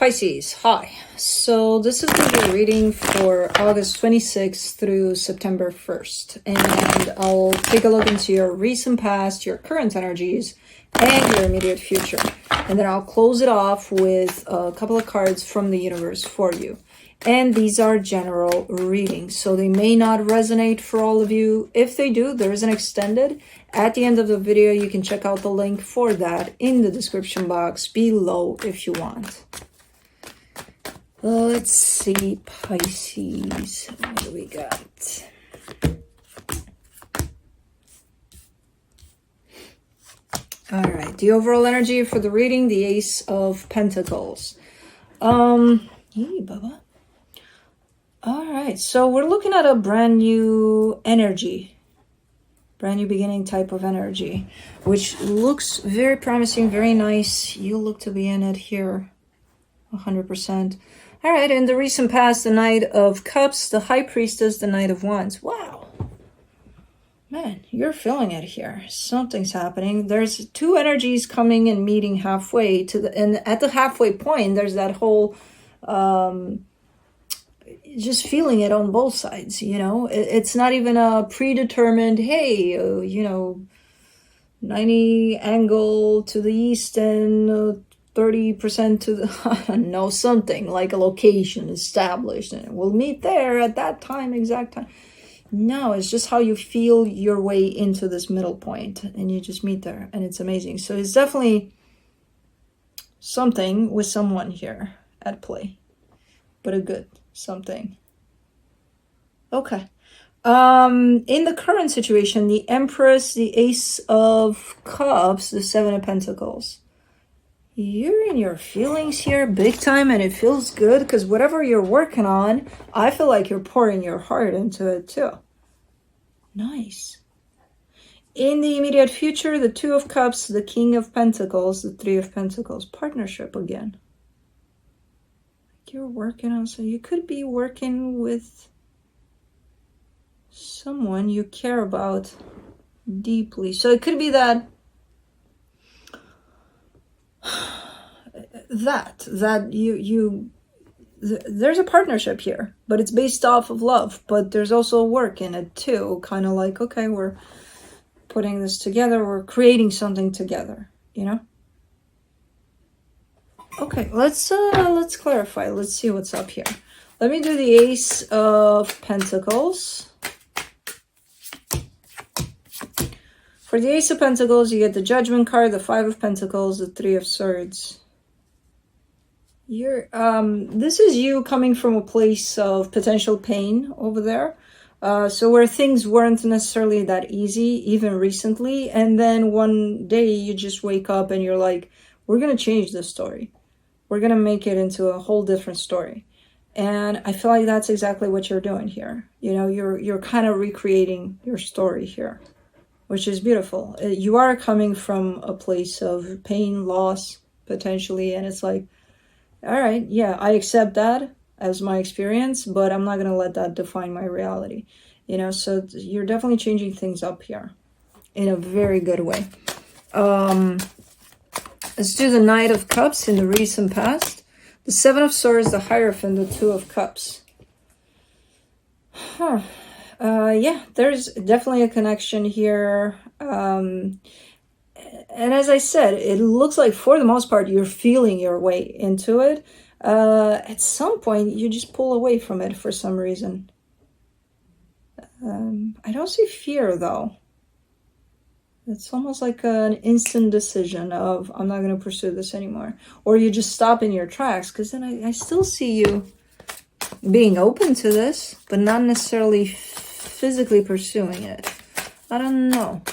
Pisces, hi. So this is going to be a reading for August 26th through September 1st. And I'll take a look into your recent past, your current energies, and your immediate future. And then I'll close it off with a couple of cards from the universe for you. And these are general readings, so they may not resonate for all of you. If they do, there is an extended. At the end of the video, you can check out the link for that in the description box below if you want. Let's see, Pisces, what do we got? All right, the overall energy for the reading, the Ace of Pentacles. Hey, Bubba. All right, so we're looking at a brand new energy, brand new beginning type of energy, which looks very promising, very nice. You look to be in it here, 100%. All right, in the recent past, the Knight of Cups, the High Priestess, the Knight of Wands. Wow. Man, you're feeling it here. Something's happening. There's two energies coming and meeting halfway to the, and at the halfway point, there's that whole, just feeling it on both sides, you know. It's not even a predetermined, hey, 90 angle to the east and 30% to the, no, something like a location established and we'll meet there at that time, exact time. No, it's just how you feel your way into this middle point and you just meet there and it's amazing. So it's definitely something with someone here at play, but a good something. Okay. In the current situation, the Empress, the Ace of Cups, the Seven of Pentacles. You're in your feelings here big time and it feels good because whatever you're working on, I feel like you're pouring your heart into it too. Nice. In the immediate future, the Two of Cups, the King of Pentacles, the Three of Pentacles, partnership again. You're working on, so you could be working with someone you care about deeply. So it could be that there's a partnership here, but it's based off of love, but there's also work in it too, kind of like, okay, we're putting this together, we're creating something together, you know. Okay, let's clarify. Let's see what's up here. Let me do the Ace of Pentacles. For the Ace of Pentacles, you get the Judgment card, the Five of Pentacles, the Three of Swords. This is you coming from a place of potential pain over there. So where things weren't necessarily that easy, even recently. And then one day you just wake up and you're like, we're going to change this story. We're going to make it into a whole different story. And I feel like that's exactly what you're doing here. You know, you're kind of recreating your story here, which is beautiful. You are coming from a place of pain, loss, potentially. And it's like, all right, yeah, I accept that as my experience, but I'm not going to let that define my reality. You know, so you're definitely changing things up here in a very good way. Let's do the Knight of Cups in the recent past. The Seven of Swords, the Hierophant, the Two of Cups. Yeah, there's definitely a connection here. And as I said, it looks like for the most part, you're feeling your way into it. At some point, you just pull away from it for some reason. I don't see fear, though. It's almost like an instant decision of, I'm not going to pursue this anymore. Or you just stop in your tracks, because then I still see you being open to this, but not necessarily physically pursuing it. I don't know.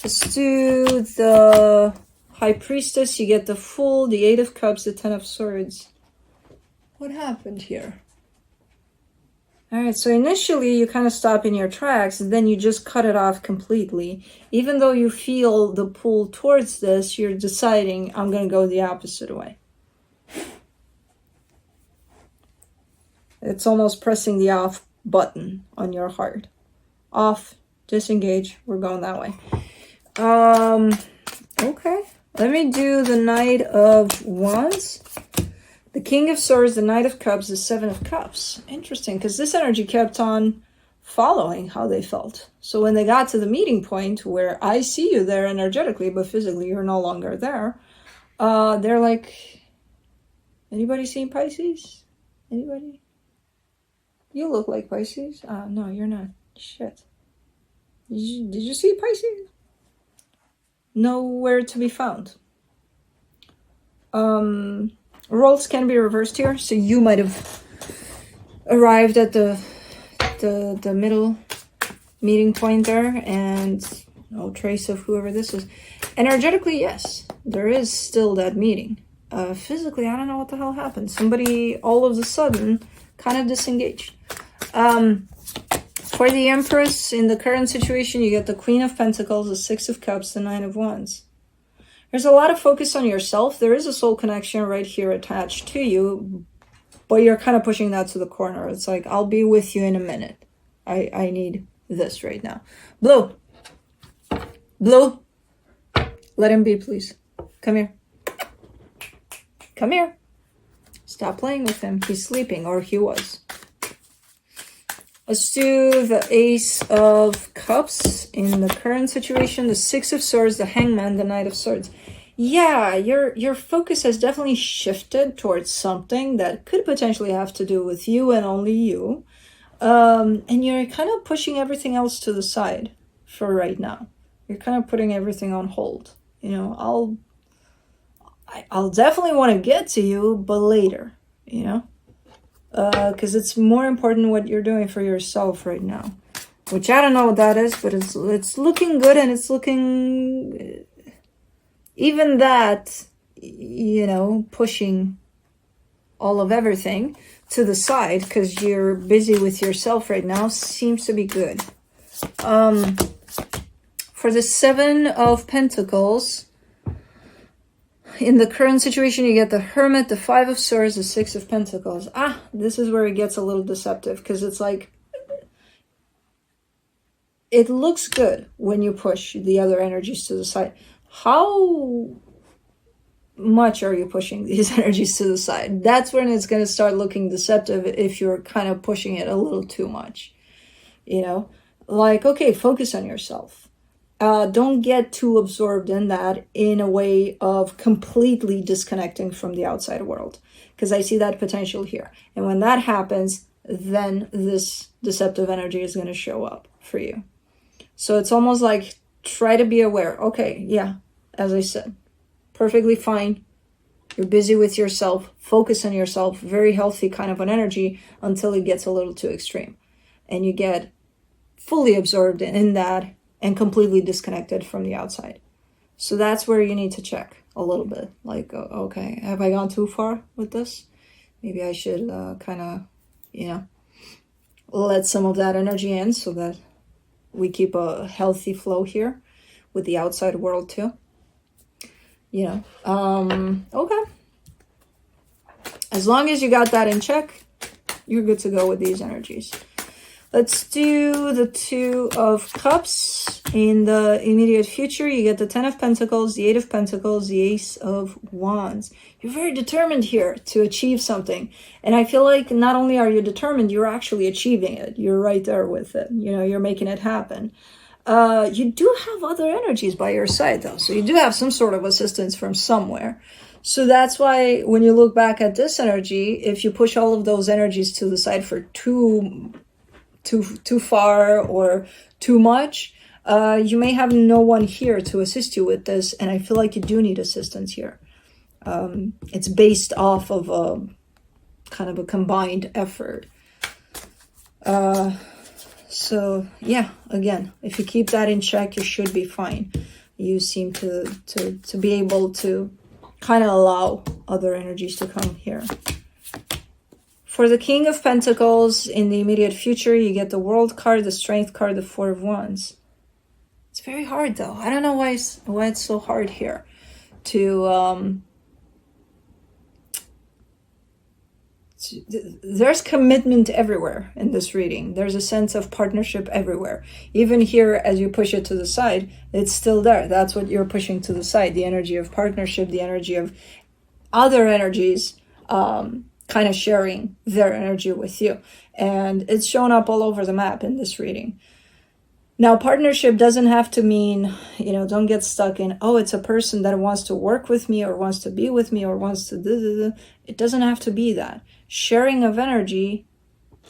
Let's do the High Priestess. You get the Fool, the Eight of Cups, the Ten of Swords. What happened here? All right, so initially you kind of stop in your tracks, and then you just cut it off completely. Even though you feel the pull towards this, you're deciding, I'm going to go the opposite way. It's almost pressing the off button on your heart. Off, disengage, we're going that way. Okay, let me do the Knight of Wands. The King of Swords, the Knight of Cups, the Seven of Cups. Interesting, because this energy kept on following how they felt. So when they got to the meeting point where I see you there energetically, but physically you're no longer there, they're like, anybody seen Pisces? Anybody? You look like Pisces. No, you're not. Shit. Did you see Pisces? Nowhere to be found. Roles can be reversed here, so you might have arrived at the middle meeting point there, and no trace of whoever this is. Energetically, yes, there is still that meeting. Physically, I don't know what the hell happened. Somebody all of a sudden kind of disengaged. For the Empress, in the current situation, you get the Queen of Pentacles, the Six of Cups, the Nine of Wands. There's a lot of focus on yourself. There is a soul connection right here attached to you, but you're kind of pushing that to the corner. It's like, I'll be with you in a minute. I need this right now. Blue. Blue. Let him be, please. Come here. Come here. Stop playing with him. He's sleeping, or he was. Let's do the Ace of Cups in the current situation, the Six of Swords, the Hangman, the Knight of Swords. Yeah, your focus has definitely shifted towards something that could potentially have to do with you and only you. And you're kind of pushing everything else to the side for right now. You're kind of putting everything on hold. You know, I'll definitely want to get to you, but later, you know? Because it's more important what you're doing for yourself right now, which I don't know what that is, but it's looking good, and it's looking, even that, you know, pushing all of everything to the side because you're busy with yourself right now seems to be good. For the Seven of Pentacles, in the current situation, you get the Hermit, the Five of Swords, the Six of Pentacles. This is where it gets a little deceptive, because it's like, it looks good when you push the other energies to the side. How much are you pushing these energies to the side? That's when it's going to start looking deceptive, if you're kind of pushing it a little too much. You know, like, okay, focus on yourself. Don't get too absorbed in that in a way of completely disconnecting from the outside world, because I see that potential here. And when that happens, then this deceptive energy is going to show up for you. So it's almost like, try to be aware. Okay, yeah, as I said, perfectly fine. You're busy with yourself. Focus on yourself. Very healthy kind of an energy until it gets a little too extreme. And you get fully absorbed in that and completely disconnected from the outside. So that's where you need to check a little bit. Like, okay, have I gone too far with this? Maybe I should kind of, you know, let some of that energy in so that we keep a healthy flow here with the outside world too. You know, okay. As long as you got that in check, you're good to go with these energies. Let's do the Two of Cups. In the immediate future, you get the Ten of Pentacles, the Eight of Pentacles, the Ace of Wands. You're very determined here to achieve something. And I feel like not only are you determined, you're actually achieving it. You're right there with it. You know, you're making it happen. You do have other energies by your side, though. So you do have some sort of assistance from somewhere. So that's why when you look back at this energy, if you push all of those energies to the side for too far or too much, you may have no one here to assist you with this, and I feel like you do need assistance here. It's based off of a kind of a combined effort. So yeah, again, if you keep that in check, you should be fine. You seem to be able to kind of allow other energies to come here. For the King of Pentacles, in the immediate future, you get the World card, the Strength card, the Four of Wands. It's very hard, though. I don't know why it's so hard here to... there's commitment everywhere in this reading. There's a sense of partnership everywhere. Even here, as you push it to the side, it's still there. That's what you're pushing to the side. The energy of partnership, the energy of other energies kind of sharing their energy with you. And it's shown up all over the map in this reading. Now, partnership doesn't have to mean, don't get stuck in, oh, it's a person that wants to work with me or wants to be with me or wants to. It doesn't have to be that. Sharing of energy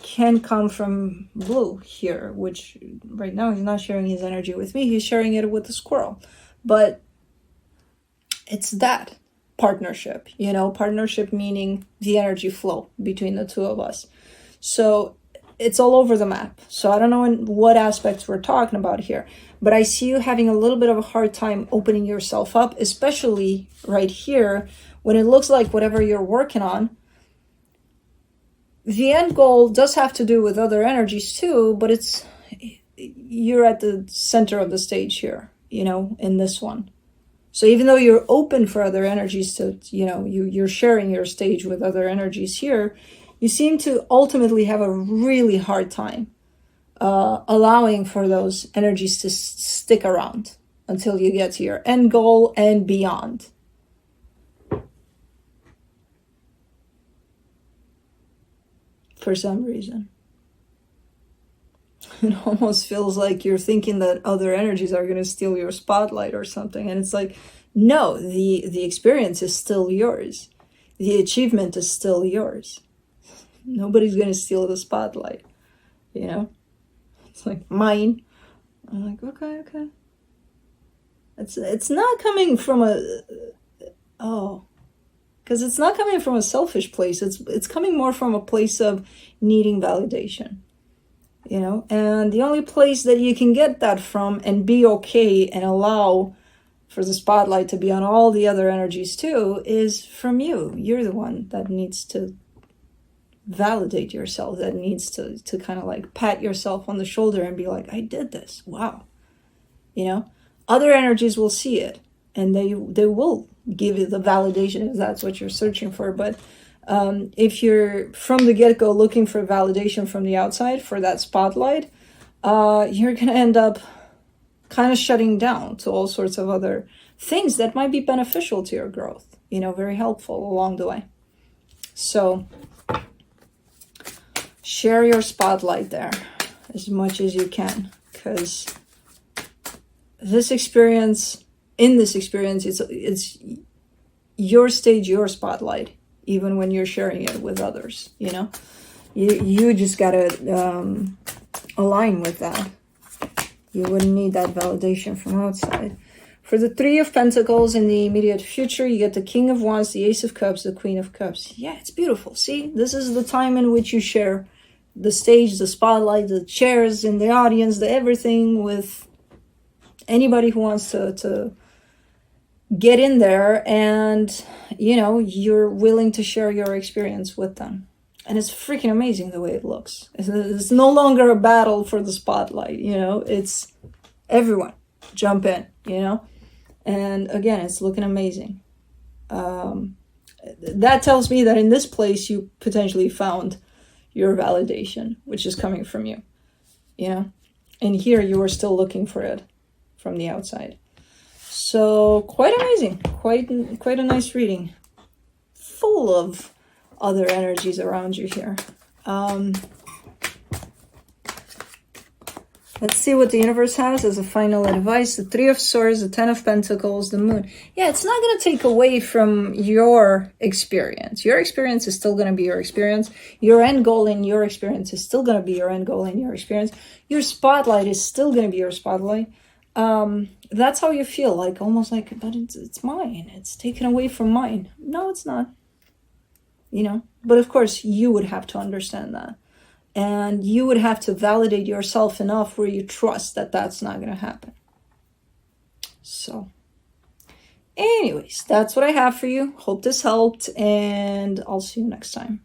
can come from Blue here, which right now he's not sharing his energy with me. He's sharing it with the squirrel. But it's that partnership, partnership meaning the energy flow between the two of us. So it's all over the map. So I don't know in what aspects we're talking about here, but I see you having a little bit of a hard time opening yourself up, especially right here when it looks like whatever you're working on, the end goal does have to do with other energies too, but you're at the center of the stage here, in this one. So even though you're open for other energies to, you're sharing your stage with other energies here, you seem to ultimately have a really hard time allowing for those energies to stick around until you get to your end goal and beyond. For some reason. It almost feels like you're thinking that other energies are going to steal your spotlight or something. And it's like, no, the experience is still yours. The achievement is still yours. Nobody's going to steal the spotlight, It's like mine. I'm like, okay. It's not coming from because it's not coming from a selfish place. It's coming more from a place of needing validation, and the only place that you can get that from and be okay and allow for the spotlight to be on all the other energies too is from you. You're the one that needs to validate yourself, that needs to kind of like pat yourself on the shoulder and be like, I did this. Wow. Other energies will see it and they will give you the validation if that's what you're searching for. But if you're from the get-go looking for validation from the outside for that spotlight, you're going to end up kind of shutting down to all sorts of other things that might be beneficial to your growth, very helpful along the way. So share your spotlight there as much as you can, because in this experience, it's your stage, your spotlight, even when you're sharing it with others, you just gotta align with that. You wouldn't need that validation from outside. For the Three of Pentacles in the immediate future, you get the King of Wands, the Ace of Cups, the Queen of Cups. Yeah, it's beautiful. See, this is the time in which you share the stage, the spotlight, the chairs in the audience, the everything with anybody who wants to get in there, and you're willing to share your experience with them. And it's freaking amazing the way it looks. It's no longer a battle for the spotlight, it's everyone jump in, and again, it's looking amazing. That tells me that in this place you potentially found your validation, which is coming from you, and here you are still looking for it from the outside. So quite amazing, quite a nice reading, full of other energies around you here. Let's see what the universe has as a final advice. The Three of Swords, the Ten of Pentacles, the Moon. Yeah, it's not going to take away from your experience. Your experience is still going to be your experience. Your end goal in your experience is still going to be your end goal in your experience. Your spotlight is still going to be your spotlight. That's how you feel, like almost like, but it's mine. It's taken away from mine. No, it's not. But of course you would have to understand that. And you would have to validate yourself enough where you trust that that's not going to happen. So, anyways, that's what I have for you. Hope this helped, and I'll see you next time.